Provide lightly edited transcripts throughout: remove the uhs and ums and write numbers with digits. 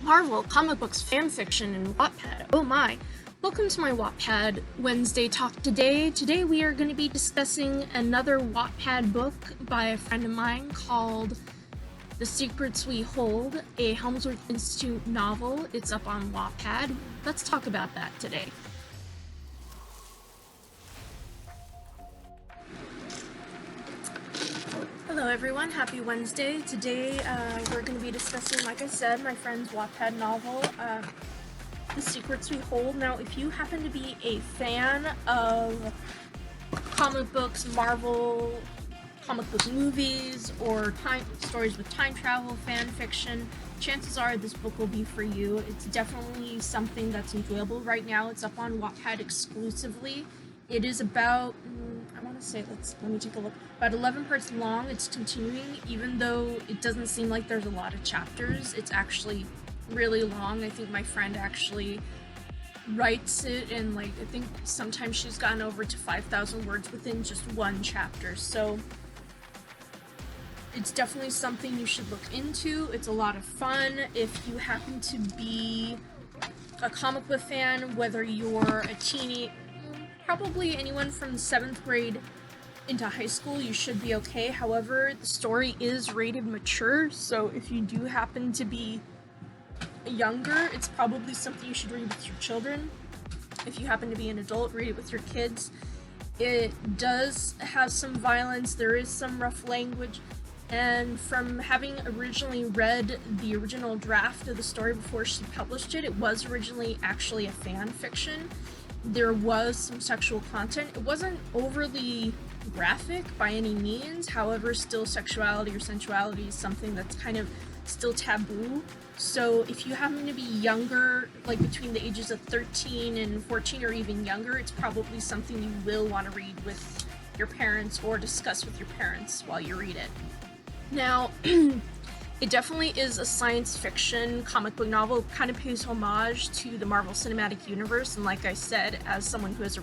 Marvel, comic books, fanfiction, and Wattpad. Oh my. Welcome to my Wattpad Wednesday talk today. Today we are going to be discussing another Wattpad book by a friend of mine called The Secrets We Hold, a Helmsworth Institute novel. It's up on Wattpad. Let's talk about that today. Hello everyone, happy Wednesday. Today we're going to be discussing, like I said, my friend's Wattpad novel, The Secrets We Hold. Now, if you happen to be a fan of comic books, Marvel, comic book movies, or stories with time travel, fan fiction, chances are this book will be for you. It's definitely something that's enjoyable right now. It's up on Wattpad exclusively. It is about, I want to say, let me take a look, about 11 parts long. It's continuing, even though it doesn't seem like there's a lot of chapters. It's actually really long. I think my friend actually writes it, and I think sometimes she's gotten over to 5,000 words within just one chapter. So it's definitely something you should look into. It's a lot of fun. If you happen to be a comic book fan, whether you're a teenie, probably anyone from 7th grade into high school, you should be okay. However, the story is rated mature, so if you do happen to be younger, it's probably something you should read with your children. If you happen to be an adult, read it with your kids. It does have some violence, there is some rough language, and from having originally read the original draft of the story before she published it, it was originally actually a fan fiction. There was some sexual content. It wasn't overly graphic by any means, however, still sexuality or sensuality is something that's kind of still taboo. So if you happen to be younger, like between the ages of 13 and 14 or even younger, it's probably something you will want to read with your parents or discuss with your parents while you read it. Now, it definitely is a science fiction comic book novel. It kind of pays homage to the Marvel Cinematic Universe, and like I said, as someone who has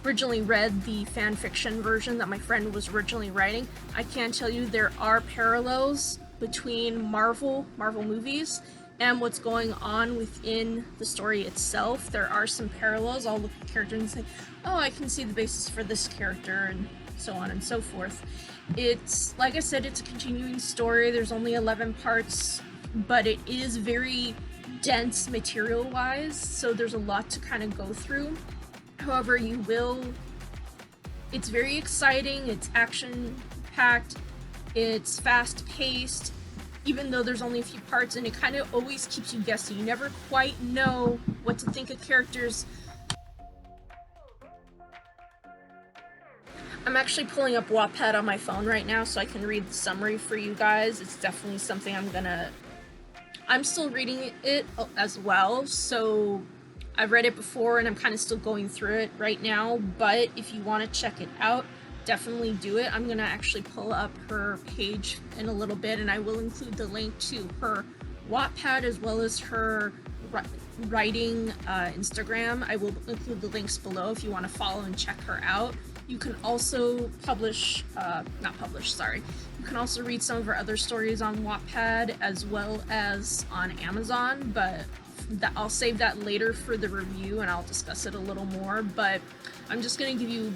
originally read the fan fiction version that my friend was originally writing, I can tell you there are parallels between Marvel movies and what's going on within the story itself. There are some parallels. I'll look at the character and say, oh, I can see the basis for this character, and so on and so forth. It's, like I said, it's a continuing story. There's only 11 parts, but it is very dense material-wise, so there's a lot to kind of go through. However, it's very exciting, it's action-packed, it's fast-paced, even though there's only a few parts, and it kind of always keeps you guessing. You never quite know what to think of characters. I'm actually pulling up Wattpad on my phone right now so I can read the summary for you guys. It's definitely something I'm still reading it as well, so I've read it before and I'm kind of still going through it right now, but if you want to check it out, definitely do it. I'm going to actually pull up her page in a little bit, and I will include the link to her Wattpad as well as her writing Instagram. I will include the links below if you want to follow and check her out. You can also you can also read some of her other stories on Wattpad as well as on Amazon, but I'll save that later for the review and I'll discuss it a little more, but I'm just going to give you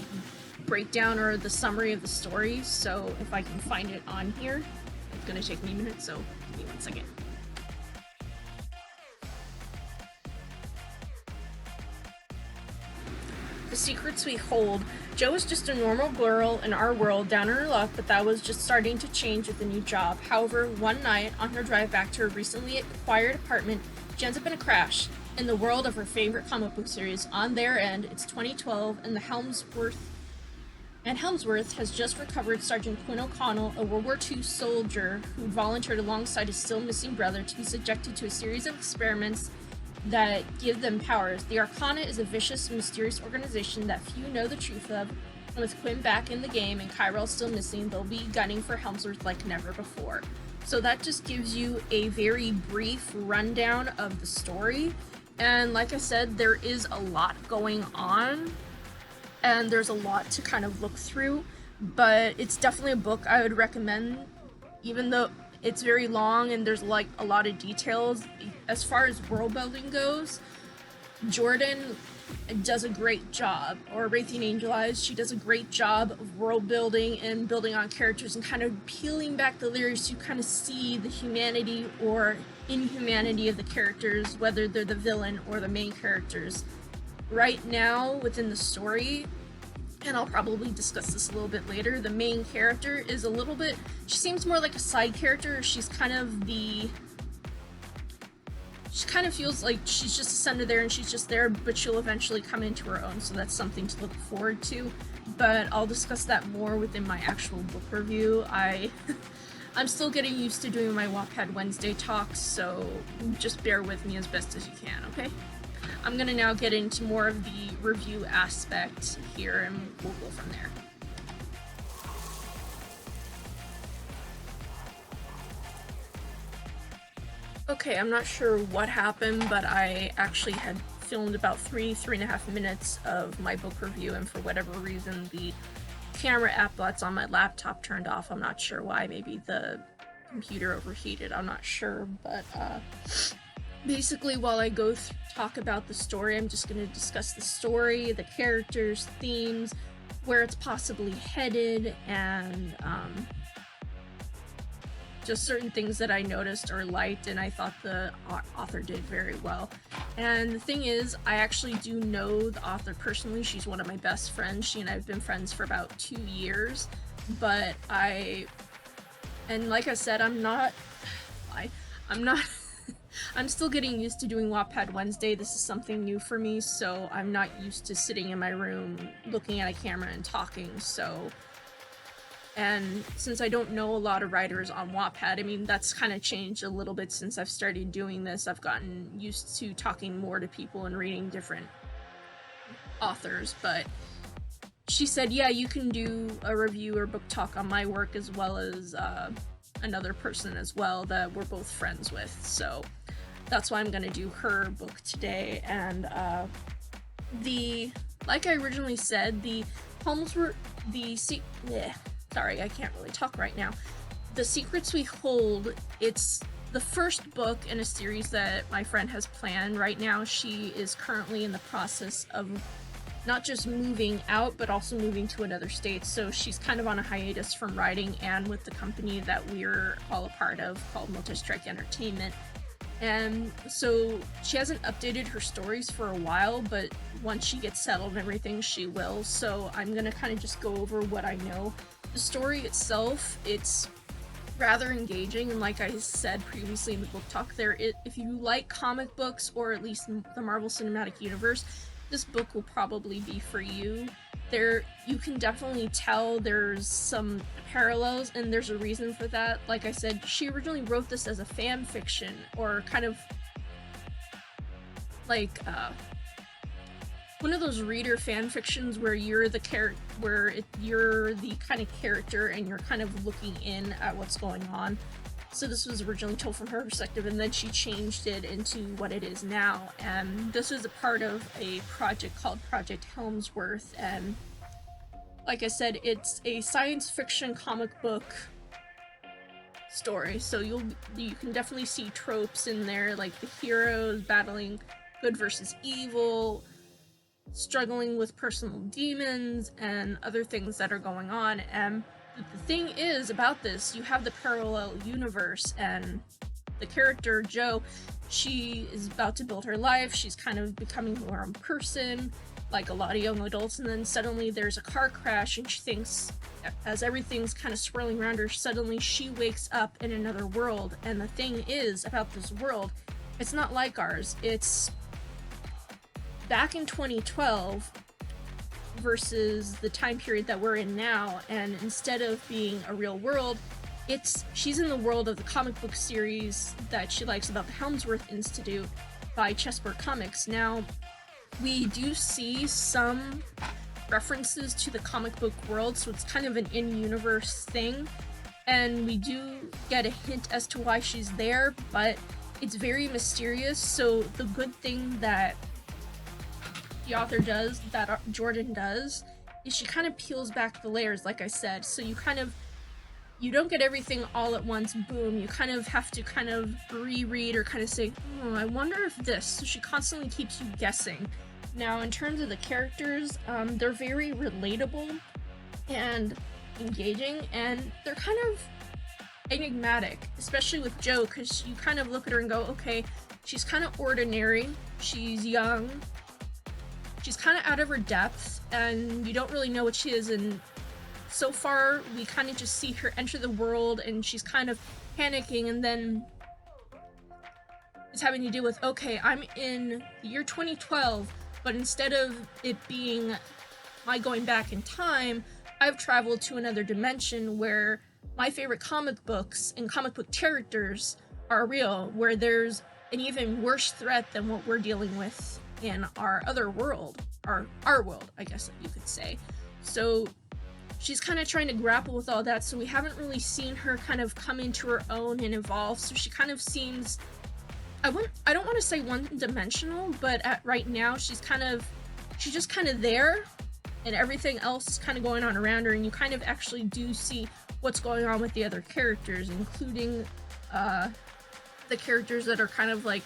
a breakdown or the summary of the story, so if I can find it on here. It's going to take me a minute, so give me 1 second. The Secrets We Hold. Jo is just a normal girl in our world, down on her luck, but that was just starting to change with a new job. However, one night, on her drive back to her recently acquired apartment, she ends up in a crash in the world of her favorite comic book series. On their end, it's 2012, and Helmsworth has just recovered Sergeant Quinn O'Connell, a World War II soldier who volunteered alongside his still missing brother to be subjected to a series of experiments that give them powers. The Arcana is a vicious and mysterious organization that few know the truth of, and with Quinn back in the game and Kyrell still missing, they'll be gunning for Helmsworth like never before. So that just gives you a very brief rundown of the story, and like I said, there is a lot going on, and there's a lot to kind of look through, but it's definitely a book I would recommend, even though It's very long and there's like a lot of details. As far as world building goes, Jordan does a great job, or Raytheon Angel Eyes, she does a great job of world building and building on characters and kind of peeling back the layers to kind of see the humanity or inhumanity of the characters, whether they're the villain or the main characters. Right now, within the story, and I'll probably discuss this a little bit later, the main character is a little bit, she seems more like a side character. She's kind of the, she kind of feels like she's just a sender there and she's just there, but she'll eventually come into her own, so that's something to look forward to. But I'll discuss that more within my actual book review. I'm still getting used to doing my Wattpad Wednesday talks, so just bear with me as best as you can, okay? I'm gonna now get into more of the review aspect here, and we'll go from there. Okay, I'm not sure what happened, but I actually had filmed about 3.5 minutes of my book review, and for whatever reason, the camera app that's on my laptop turned off. I'm not sure why. Maybe the computer overheated. I'm not sure, but basically, while I go talk about the story, I'm just going to discuss the story, the characters, themes, where it's possibly headed, and just certain things that I noticed or liked, and I thought the author did very well. And the thing is, I actually do know the author personally. She's one of my best friends. She and I have been friends for about 2 years, but and like I said, I'm not I'm still getting used to doing Wattpad Wednesday. This is something new for me, so I'm not used to sitting in my room looking at a camera and talking, so. And since I don't know a lot of writers on Wattpad, I mean, that's kind of changed a little bit since I've started doing this. I've gotten used to talking more to people and reading different authors, but she said, yeah, you can do a review or book talk on my work as well as another person as well that we're both friends with, so that's why I'm gonna do her book today. And like I originally said, the Helmsworth, sorry, I can't really talk right now. The Secrets We Hold, it's the first book in a series that my friend has planned. Right now, she is currently in the process of not just moving out, but also moving to another state. So she's kind of on a hiatus from writing and with the company that we're all a part of called Multi-Strike Entertainment. And so she hasn't updated her stories for a while, but once she gets settled and everything, she will. So I'm gonna kind of just go over what I know. The story itself, it's rather engaging, and like I said previously in the book talk, if you like comic books or at least the Marvel Cinematic Universe, this book will probably be for you. You can definitely tell there's some parallels, and there's a reason for that. Like I said, she originally wrote this as a fan fiction, or kind of like one of those reader fan fictions where you're the you're the kind of character and you're kind of looking in at what's going on. So this was originally told from her perspective, and then she changed it into what it is now. And this was a part of a project called Project Helmsworth. And like I said, it's a science fiction comic book story. So you can definitely see tropes in there, like the heroes battling good versus evil, struggling with personal demons, and other things that are going on. And the thing is about this, you have the parallel universe, and the character Jo, she is about to build her life. She's kind of becoming her own person, like a lot of young adults, and then suddenly there's a car crash, and she thinks, as everything's kind of swirling around her, suddenly she wakes up in another world. And the thing is about this world, it's not like ours. It's back in 2012 versus the time period that we're in now, and instead of being a real world, she's in the world of the comic book series that she likes about the Helmsworth Institute by Chessboard Comics. Now, we do see some references to the comic book world, so it's kind of an in-universe thing, and we do get a hint as to why she's there, but it's very mysterious. So the good thing that the author does, that Jordan does, is she kind of peels back the layers, like I said. So you kind of you don't get everything all at once, boom. You kind of have to kind of reread or kind of say, oh, I wonder if this. So she constantly keeps you guessing. Now, in terms of the characters, they're very relatable and engaging, and they're kind of enigmatic, especially with Jo, because you kind of look at her and go, okay, she's kind of ordinary, she's young, she's kind of out of her depth, and you don't really know what she is, and so far we kind of just see her enter the world, and she's kind of panicking, and then it's having to deal with, okay, I'm in the year 2012, but instead of it being my going back in time, I've traveled to another dimension where my favorite comic books and comic book characters are real, where there's an even worse threat than what we're dealing with in our other world, our world, I guess you could say. So she's kind of trying to grapple with all that, so we haven't really seen her kind of come into her own and evolve, so she kind of seems, I don't want to say one-dimensional, but right now she's just kind of there, and everything else is kind of going on around her, and you kind of actually do see what's going on with the other characters, including the characters that are kind of like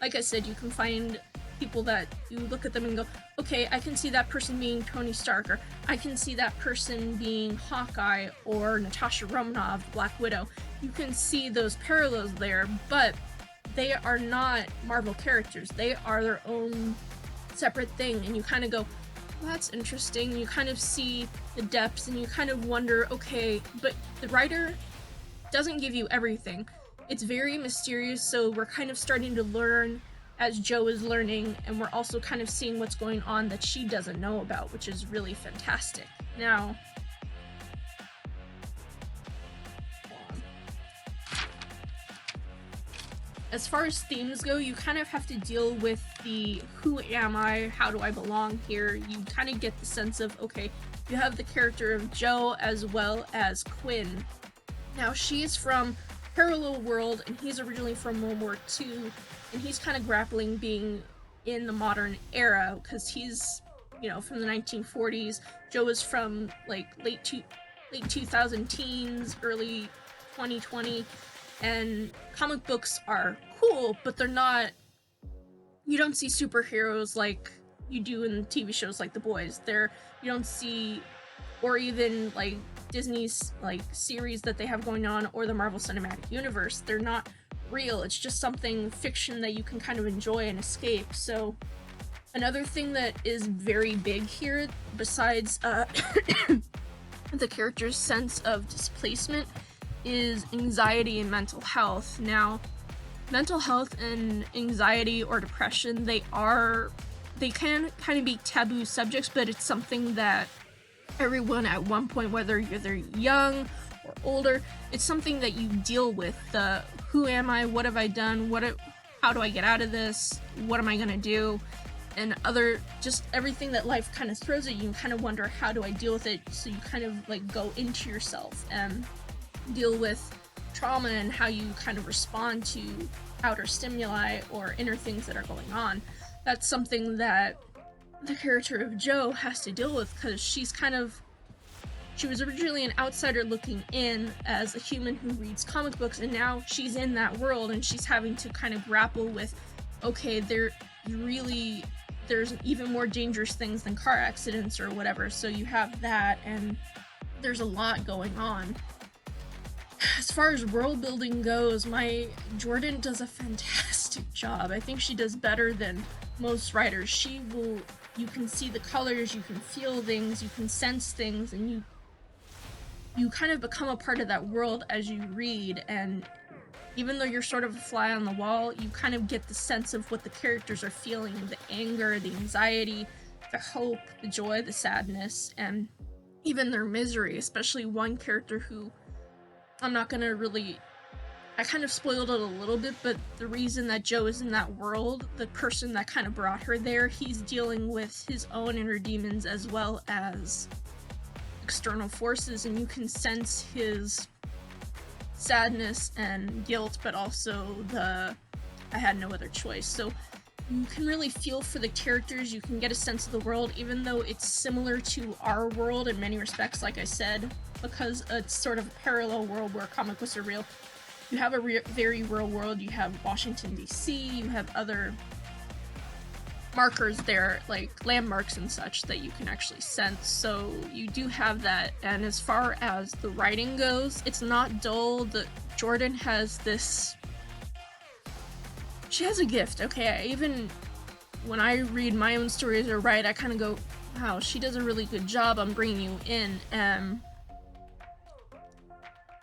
I said, you can find people that you look at them and go, okay, I can see that person being Tony Stark, or I can see that person being Hawkeye or Natasha Romanoff, Black Widow. You can see those parallels there, but they are not Marvel characters. They are their own separate thing, and you kind of go, well, that's interesting. You kind of see the depths, and you kind of wonder, okay, but the writer doesn't give you everything. It's very mysterious, so we're kind of starting to learn as Jo is learning, and we're also kind of seeing what's going on that she doesn't know about, which is really fantastic. Now, as far as themes go, you kind of have to deal with the who am I, how do I belong here. You kind of get the sense of, okay, you have the character of Jo as well as Quinn. Now, she's from parallel world, and he's originally from World War II, and he's kind of grappling being in the modern era, because he's, from the 1940s. Jo is from, like, late 2000 teens, early 2020, and comic books are cool, but they're not, you don't see superheroes like you do in TV shows like The Boys. You don't see, or even, like, Disney's, like, series that they have going on, or the Marvel Cinematic Universe. They're not real. It's just something fiction that you can kind of enjoy and escape. So another thing that is very big here, besides the character's sense of displacement, is anxiety and mental health. Now, mental health and anxiety or depression, they can kind of be taboo subjects, but it's something that everyone at one point, whether you're young or older, it's something that you deal with. The who am I, what have I done, how do I get out of this, what am I gonna do, and just everything that life kind of throws at you, and kind of wonder, how do I deal with it? So you kind of, like, go into yourself and deal with trauma and how you kind of respond to outer stimuli or inner things that are going on. That's something that the character of Jo has to deal with, because she was originally an outsider looking in as a human who reads comic books, and now she's in that world, and she's having to kind of grapple with, okay, there's even more dangerous things than car accidents or whatever, so you have that, and there's a lot going on. As far as world building goes, Jordan does a fantastic job. I think she does better than most writers. You can see the colors, you can feel things, you can sense things, and you kind of become a part of that world as you read, and even though you're sort of a fly on the wall, you kind of get the sense of what the characters are feeling, the anger, the anxiety, the hope, the joy, the sadness, and even their misery, especially one character who, I'm not gonna really, I kind of spoiled it a little bit, but the reason that Jo is in that world, the person that kind of brought her there, he's dealing with his own inner demons as well as external forces, and you can sense his sadness and guilt, but also I had no other choice. So you can really feel for the characters, you can get a sense of the world, even though it's similar to our world in many respects. Like I said, because it's sort of a parallel world where comic books are real. You have a very real world. You have Washington, D.C., you have other markers there, like landmarks and such, that you can actually sense, so you do have that. And as far as the writing goes, it's not dull. Jordan has this... She has a gift, okay? Even when I read my own stories or write, I kind of go, wow, she does a really good job on bringing you in, and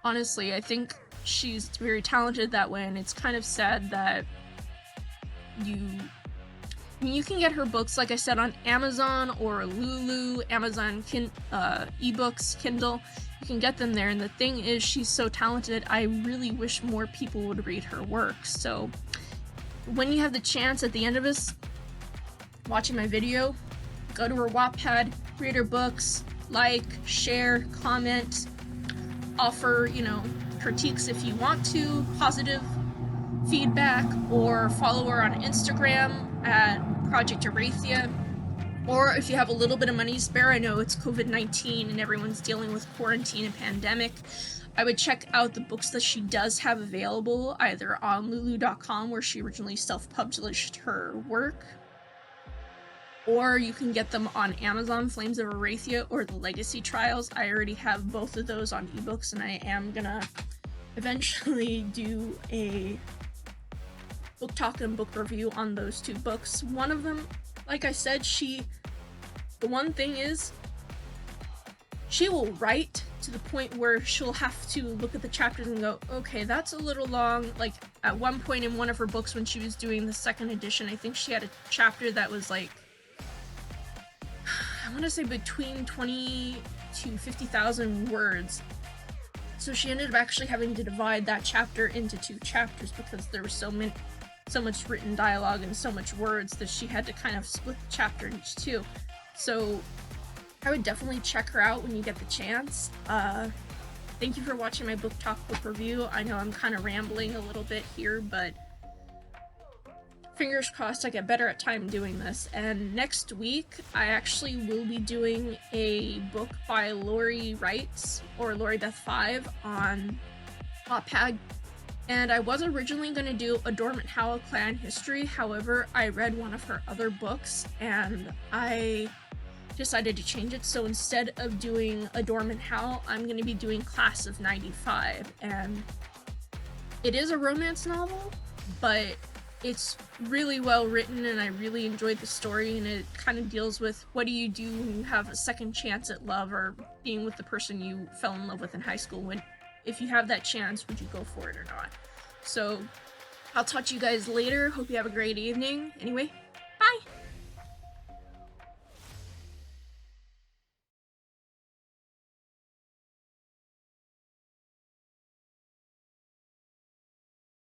honestly, I think she's very talented that way, and it's kind of sad that you can get her books, like I said, on Amazon or Lulu, Amazon ebooks, Kindle. You can get them there, and the thing is, she's so talented, I really wish more people would read her work. So when you have the chance at the end of this, watching my video, go to her Wattpad, read her books, like, share, comment, offer, critiques if you want to, positive feedback, or follow her on Instagram at Project Arathia. Or if you have a little bit of money to spare, I know it's COVID-19 and everyone's dealing with quarantine and pandemic, I would check out the books that she does have available, either on lulu.com, where she originally self-published her work, or you can get them on Amazon, Flames of Arathia, or The Legacy Trials. I already have both of those on ebooks, and I am gonna eventually do a book talk and book review on those two books. One of them, like I said, the one thing is, she will write to the point where she'll have to look at the chapters and go, okay, that's a little long. Like, at one point in one of her books, when she was doing the second edition, I think she had a chapter that was like, I want to say between 20 to 50,000 words. So she ended up actually having to divide that chapter into 2 chapters because there was so much written dialogue and so much words that she had to kind of split the chapter into 2. So I would definitely check her out when you get the chance. Thank you for watching my book talk, book review. I know I'm kind of rambling a little bit here, but fingers crossed I get better at time doing this. And next week, I actually will be doing a book by Lori Wrights, or Lori Beth 5, on Wattpad. And I was originally going to do a Dormant Howl clan history, however, I read one of her other books, and I decided to change it. So instead of doing a Dormant Howl, I'm going to be doing Class of 95. And it is a romance novel, but it's really well written, and I really enjoyed the story, and it kind of deals with what do you do when you have a second chance at love, or being with the person you fell in love with in high school. If you have that chance, would you go for it or not? So I'll talk to you guys later. Hope you have a great evening. Anyway,